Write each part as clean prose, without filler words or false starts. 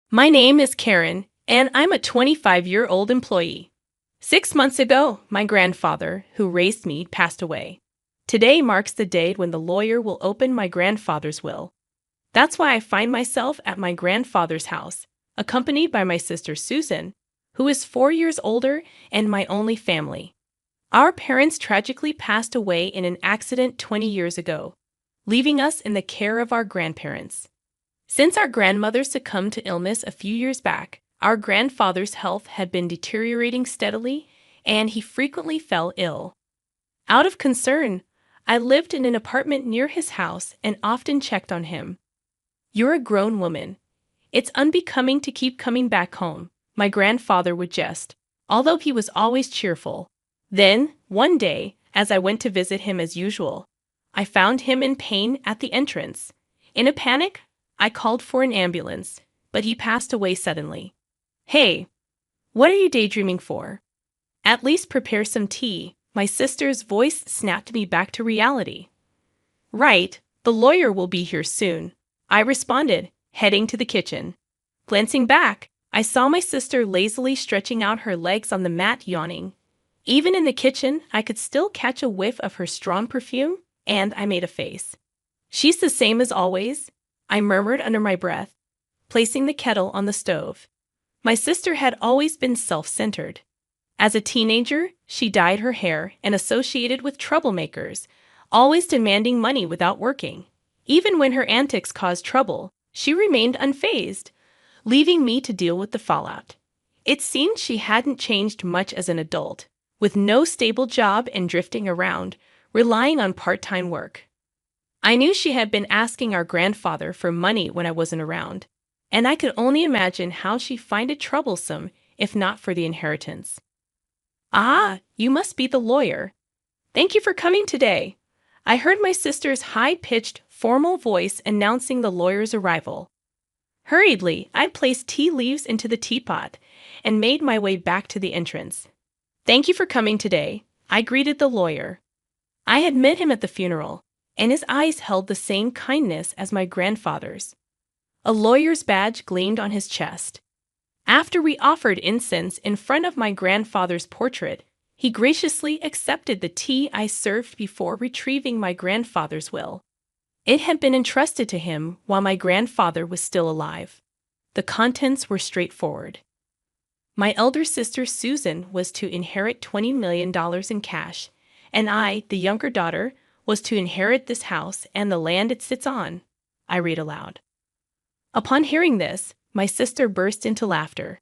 My name is Karen, and I'm a 25-year-old employee. 6 months ago, my grandfather, who raised me, passed away. Today marks the day when the lawyer will open my grandfather's will. That's why I find myself at my grandfather's house, accompanied by my sister Susan, who is 4 years older and my only family. Our parents tragically passed away in an accident 20 years ago, leaving us in the care of our grandparents. Since our grandmother succumbed to illness a few years back, our grandfather's health had been deteriorating steadily, and he frequently fell ill. Out of concern, I lived in an apartment near his house and often checked on him. "You're a grown woman. It's unbecoming to keep coming back home," my grandfather would jest, although he was always cheerful. Then, one day, as I went to visit him as usual, I found him in pain at the entrance. In a panic, I called for an ambulance, but he passed away suddenly. "Hey, what are you daydreaming for? At least prepare some tea." My sister's voice snapped me back to reality. "Right, the lawyer will be here soon," I responded, heading to the kitchen. Glancing back, I saw my sister lazily stretching out her legs on the mat, yawning. Even in the kitchen, I could still catch a whiff of her strong perfume, and I made a face. "She's the same as always," I murmured under my breath, placing the kettle on the stove. My sister had always been self-centered. As a teenager, she dyed her hair and associated with troublemakers, always demanding money without working. Even when her antics caused trouble, she remained unfazed, leaving me to deal with the fallout. It seemed she hadn't changed much as an adult, with no stable job and drifting around, relying on part-time work. I knew she had been asking our grandfather for money when I wasn't around, and I could only imagine how she'd find it troublesome if not for the inheritance. "Ah, you must be the lawyer. Thank you for coming today." I heard my sister's high-pitched, formal voice announcing the lawyer's arrival. Hurriedly, I placed tea leaves into the teapot and made my way back to the entrance. "Thank you for coming today," I greeted the lawyer. I had met him at the funeral, and his eyes held the same kindness as my grandfather's. A lawyer's badge gleamed on his chest. After we offered incense in front of my grandfather's portrait, he graciously accepted the tea I served before retrieving my grandfather's will. It had been entrusted to him while my grandfather was still alive. The contents were straightforward. My elder sister Susan was to inherit $20 million in cash, and I, the younger daughter, was to inherit this house and the land it sits on, I read aloud. Upon hearing this, my sister burst into laughter.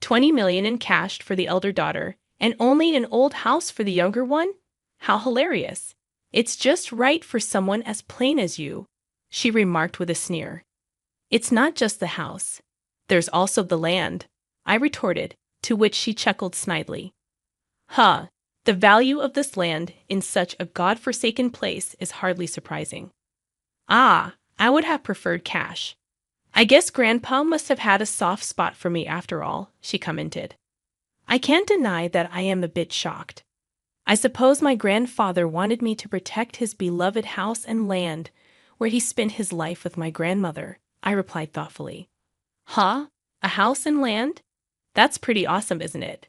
20 million in cash for the elder daughter, and only an old house for the younger one? How hilarious. "It's just right for someone as plain as you," she remarked with a sneer. "It's not just the house. There's also the land," I retorted, to which she chuckled snidely. "Huh. The value of this land in such a god-forsaken place is hardly surprising." "Ah, I would have preferred cash. I guess Grandpa must have had a soft spot for me after all," she commented. I can't deny that I am a bit shocked. I suppose my grandfather wanted me to protect his beloved house and land, where he spent his life with my grandmother, I replied thoughtfully. "Huh? A house and land? That's pretty awesome, isn't it?"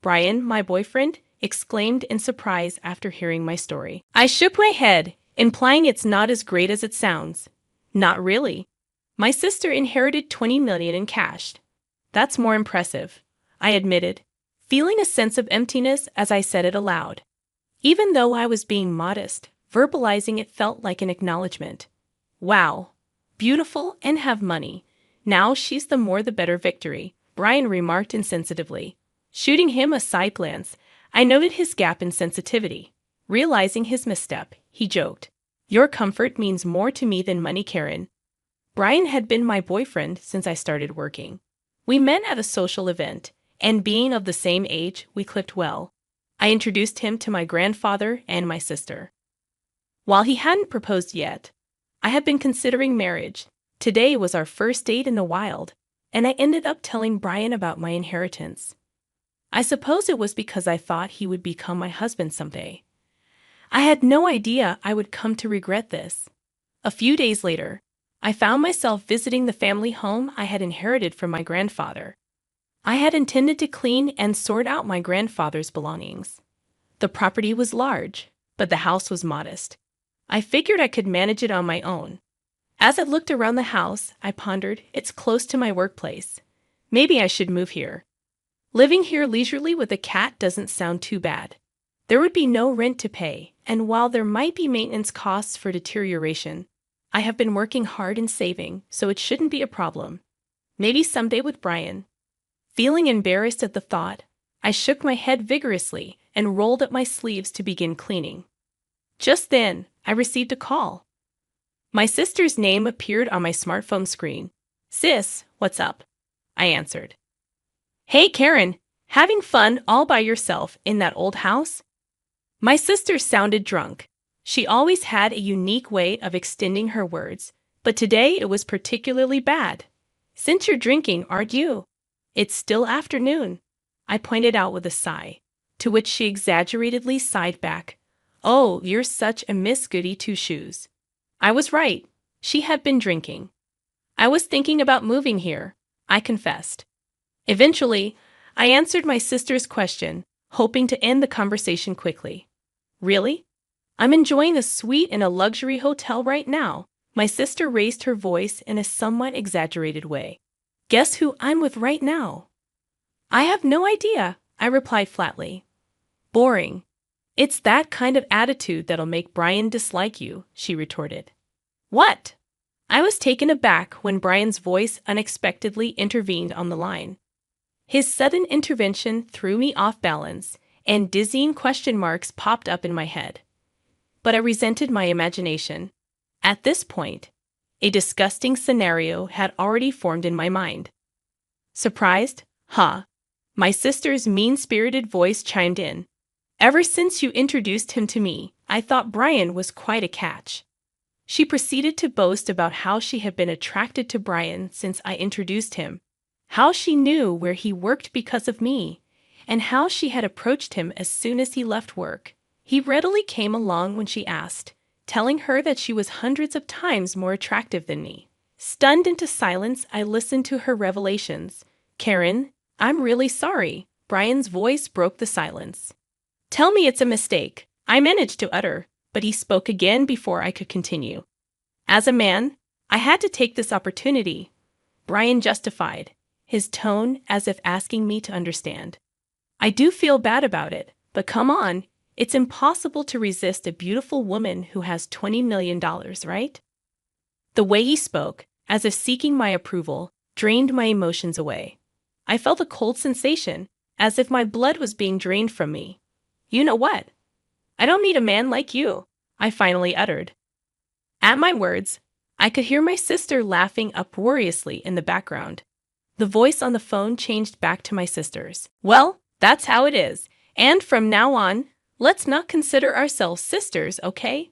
Brian, my boyfriend, exclaimed in surprise after hearing my story. I shook my head, implying it's not as great as it sounds. "Not really. My sister inherited 20 million in cash. That's more impressive," I admitted, feeling a sense of emptiness as I said it aloud. Even though I was being modest, verbalizing it felt like an acknowledgement. "Wow. Beautiful and have money. Now she's the more the better victory," Brian remarked insensitively. Shooting him a side glance, I noted his gap in sensitivity. Realizing his misstep, he joked, "Your comfort means more to me than money, Karen." Brian had been my boyfriend since I started working. We met at a social event, and being of the same age, we clicked well. I introduced him to my grandfather and my sister. While he hadn't proposed yet, I had been considering marriage. Today was our first date in the wild, and I ended up telling Brian about my inheritance. I suppose it was because I thought he would become my husband someday. I had no idea I would come to regret this. A few days later, I found myself visiting the family home I had inherited from my grandfather. I had intended to clean and sort out my grandfather's belongings. The property was large, but the house was modest. I figured I could manage it on my own. As I looked around the house, I pondered, it's close to my workplace. Maybe I should move here. Living here leisurely with a cat doesn't sound too bad. There would be no rent to pay, and while there might be maintenance costs for deterioration, I have been working hard and saving, so it shouldn't be a problem. Maybe someday with Brian. Feeling embarrassed at the thought, I shook my head vigorously and rolled up my sleeves to begin cleaning. Just then, I received a call. My sister's name appeared on my smartphone screen. "Sis, what's up?" I answered. "Hey, Karen, having fun all by yourself in that old house?" My sister sounded drunk. She always had a unique way of extending her words, but today it was particularly bad. "Since you're drinking, aren't you? It's still afternoon," I pointed out with a sigh, to which she exaggeratedly sighed back, "Oh, you're such a Miss Goody Two-Shoes." I was right. She had been drinking. "I was thinking about moving here," I confessed. Eventually, I answered my sister's question, hoping to end the conversation quickly. "Really? I'm enjoying a suite in a luxury hotel right now." My sister raised her voice in a somewhat exaggerated way. "Guess who I'm with right now?" "I have no idea," I replied flatly. "Boring. It's that kind of attitude that'll make Brian dislike you," she retorted. "What?" I was taken aback when Brian's voice unexpectedly intervened on the line. His sudden intervention threw me off balance, and dizzying question marks popped up in my head. But I resented my imagination. At this point, a disgusting scenario had already formed in my mind. "Surprised? Huh?" My sister's mean-spirited voice chimed in. "Ever since you introduced him to me, I thought Brian was quite a catch." She proceeded to boast about how she had been attracted to Brian since I introduced him, how she knew where he worked because of me, and how she had approached him as soon as he left work. He readily came along when she asked, telling her that she was hundreds of times more attractive than me. Stunned into silence, I listened to her revelations. "Karen, I'm really sorry." Brian's voice broke the silence. "Tell me it's a mistake," I managed to utter, but he spoke again before I could continue. "As a man, I had to take this opportunity," Brian justified, his tone as if asking me to understand. "I do feel bad about it, but come on, it's impossible to resist a beautiful woman who has $20 million, right?" The way he spoke, as if seeking my approval, drained my emotions away. I felt a cold sensation, as if my blood was being drained from me. "You know what? I don't need a man like you," I finally uttered. At my words, I could hear my sister laughing uproariously in the background. The voice on the phone changed back to my sister's. "Well, that's how it is, and from now on, let's not consider ourselves sisters, okay?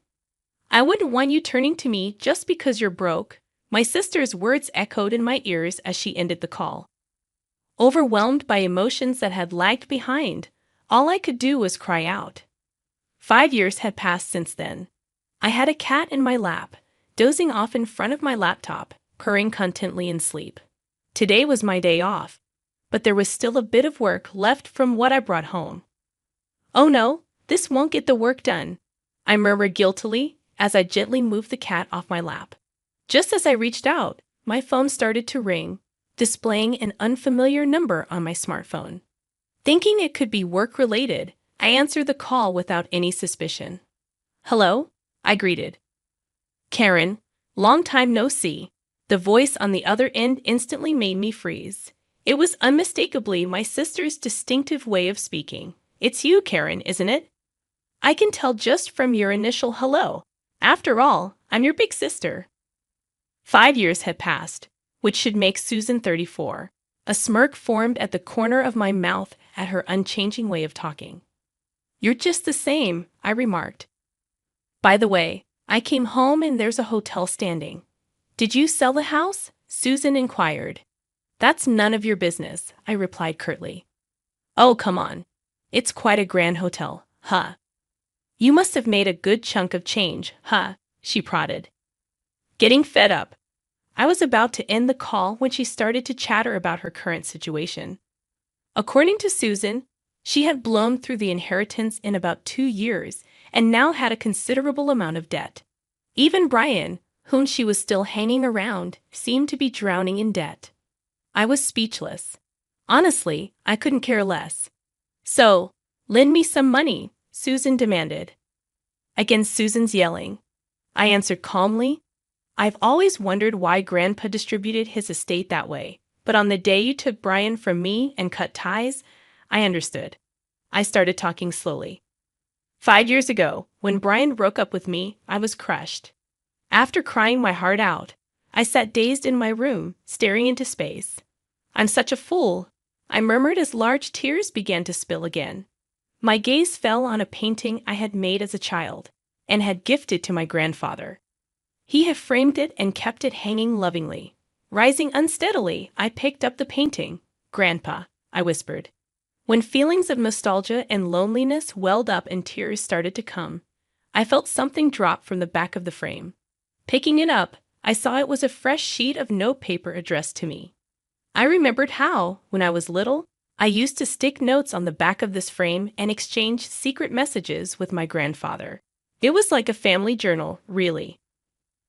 I wouldn't want you turning to me just because you're broke." My sister's words echoed in my ears as she ended the call. Overwhelmed by emotions that had lagged behind, all I could do was cry out. 5 years had passed since then. I had a cat in my lap, dozing off in front of my laptop, purring contentedly in sleep. Today was my day off, but there was still a bit of work left from what I brought home. "Oh no, this won't get the work done," I murmured guiltily as I gently moved the cat off my lap. Just as I reached out, my phone started to ring, displaying an unfamiliar number on my smartphone. Thinking it could be work-related, I answered the call without any suspicion. "Hello?" I greeted. "Karen, long time no see." The voice on the other end instantly made me freeze. It was unmistakably my sister's distinctive way of speaking. "It's you, Karen, isn't it? I can tell just from your initial hello. After all, I'm your big sister." 5 years had passed, which should make Susan 34. A smirk formed at the corner of my mouth at her unchanging way of talking. "You're just the same," I remarked. "By the way, I came home and there's a hotel standing." "Did you sell the house?" Susan inquired. "That's none of your business," I replied curtly. "Oh, come on. It's quite a grand hotel, huh? You must have made a good chunk of change, huh?" she prodded. Getting fed up, I was about to end the call when she started to chatter about her current situation. According to Susan, she had blown through the inheritance in about 2 years and now had a considerable amount of debt. Even Brian, whom she was still hanging around, seemed to be drowning in debt. I was speechless. Honestly, I couldn't care less. So, lend me some money, Susan demanded. Against Susan's yelling, I answered calmly, I've always wondered why Grandpa distributed his estate that way, but on the day you took Brian from me and cut ties, I understood. I started talking slowly. 5 years ago, when Brian broke up with me, I was crushed. After crying my heart out, I sat dazed in my room, staring into space. I'm such a fool, I murmured as large tears began to spill again. My gaze fell on a painting I had made as a child and had gifted to my grandfather. He had framed it and kept it hanging lovingly. Rising unsteadily, I picked up the painting. Grandpa, I whispered. When feelings of nostalgia and loneliness welled up and tears started to come, I felt something drop from the back of the frame. Picking it up, I saw it was a fresh sheet of notepaper addressed to me. I remembered how, when I was little, I used to stick notes on the back of this frame and exchange secret messages with my grandfather. It was like a family journal, really.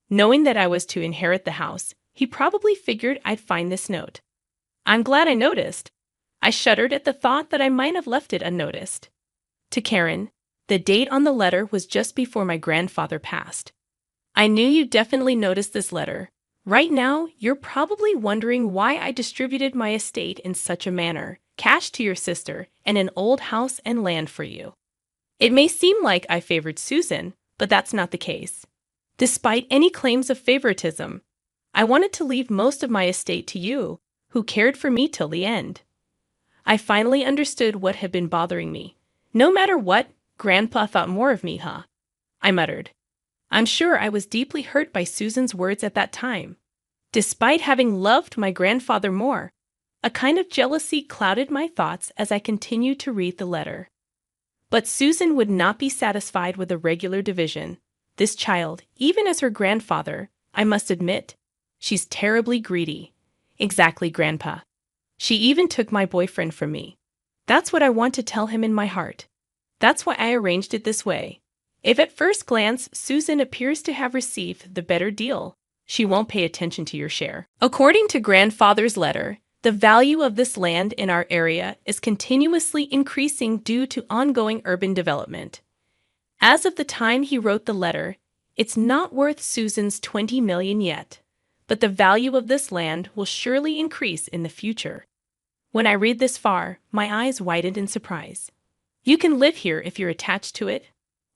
Knowing that I was to inherit the house, he probably figured I'd find this note. I'm glad I noticed. I shuddered at the thought that I might have left it unnoticed. To Karen, the date on the letter was just before my grandfather passed. I knew you definitely noticed this letter. Right now, you're probably wondering why I distributed my estate in such a manner, cash to your sister, and an old house and land for you. It may seem like I favored Susan, but that's not the case. Despite any claims of favoritism, I wanted to leave most of my estate to you, who cared for me till the end. I finally understood what had been bothering me. No matter what, Grandpa thought more of me, huh? I muttered. I'm sure I was deeply hurt by Susan's words at that time. Despite having loved my grandfather more, a kind of jealousy clouded my thoughts as I continued to read the letter. But Susan would not be satisfied with a regular division. This child, even as her grandfather, I must admit, she's terribly greedy. Exactly, Grandpa. She even took my boyfriend from me. That's what I want to tell him in my heart. That's why I arranged it this way. If at first glance Susan appears to have received the better deal, she won't pay attention to your share. According to Grandfather's letter, the value of this land in our area is continuously increasing due to ongoing urban development. As of the time he wrote the letter, it's not worth Susan's $20 million yet, but the value of this land will surely increase in the future. When I read this far, my eyes widened in surprise. You can live here if you're attached to it,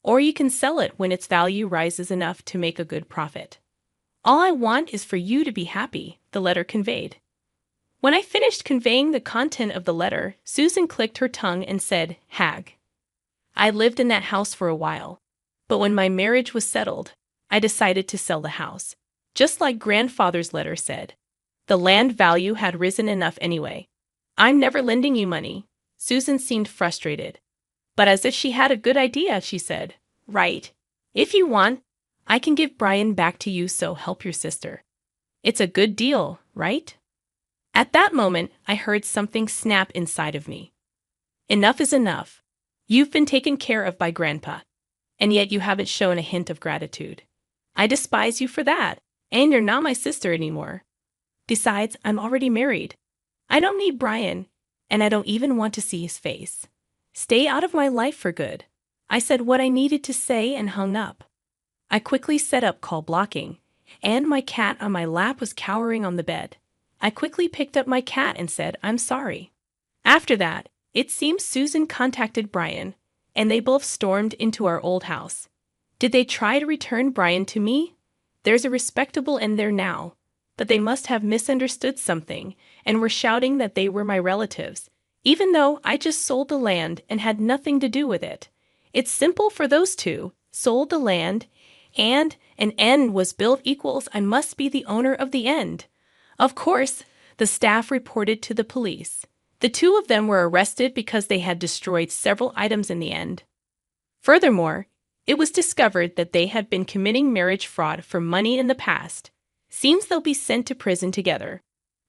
or you can sell it when its value rises enough to make a good profit. All I want is for you to be happy, the letter conveyed. When I finished conveying the content of the letter, Susan clicked her tongue and said, Hag. I lived in that house for a while, but when my marriage was settled, I decided to sell the house. Just like Grandfather's letter said, the land value had risen enough anyway. I'm never lending you money. Susan seemed frustrated. But as if she had a good idea, she said, Right. If you want, I can give Brian back to you, so help your sister. It's a good deal, right? At that moment, I heard something snap inside of me. Enough is enough. You've been taken care of by Grandpa, and yet you haven't shown a hint of gratitude. I despise you for that, and you're not my sister anymore. Besides, I'm already married. I don't need Brian, and I don't even want to see his face. Stay out of my life for good. I said what I needed to say and hung up. I quickly set up call blocking, and my cat on my lap was cowering on the bed. I quickly picked up my cat and said, I'm sorry. After that, it seems Susan contacted Brian, and they both stormed into our old house. Did they try to return Brian to me? There's a respectable end there now, but they must have misunderstood something and were shouting that they were my relatives, even though I just sold the land and had nothing to do with it. It's simple for those two, sold the land, and an end was built equals I must be the owner of the end. Of course, the staff reported to the police. The two of them were arrested because they had destroyed several items in the end. Furthermore, it was discovered that they had been committing marriage fraud for money in the past. Seems they'll be sent to prison together.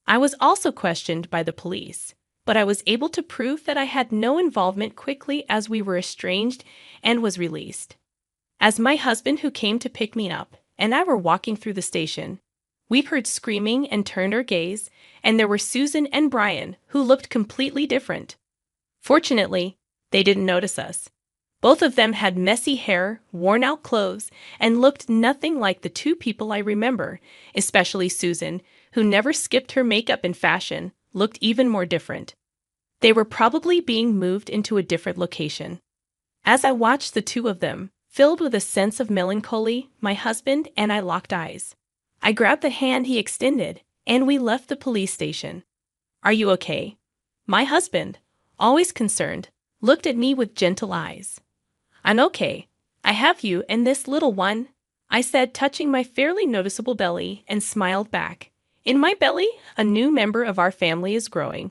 I was also questioned by the police, but I was able to prove that I had no involvement quickly as we were estranged and was released. As my husband, who came to pick me up, and I were walking through the station, we heard screaming and turned our gaze, and there were Susan and Brian, who looked completely different. Fortunately, they didn't notice us. Both of them had messy hair, worn-out clothes, and looked nothing like the two people I remember, especially Susan, who never skipped her makeup and fashion, looked even more different. They were probably being moved into a different location. As I watched the two of them, filled with a sense of melancholy, my husband and I locked eyes. I grabbed the hand he extended, and we left the police station. "Are you okay?" My husband, always concerned, looked at me with gentle eyes. "I'm okay. I have you and this little one," I said, touching my fairly noticeable belly, and smiled back. "In my belly, a new member of our family is growing."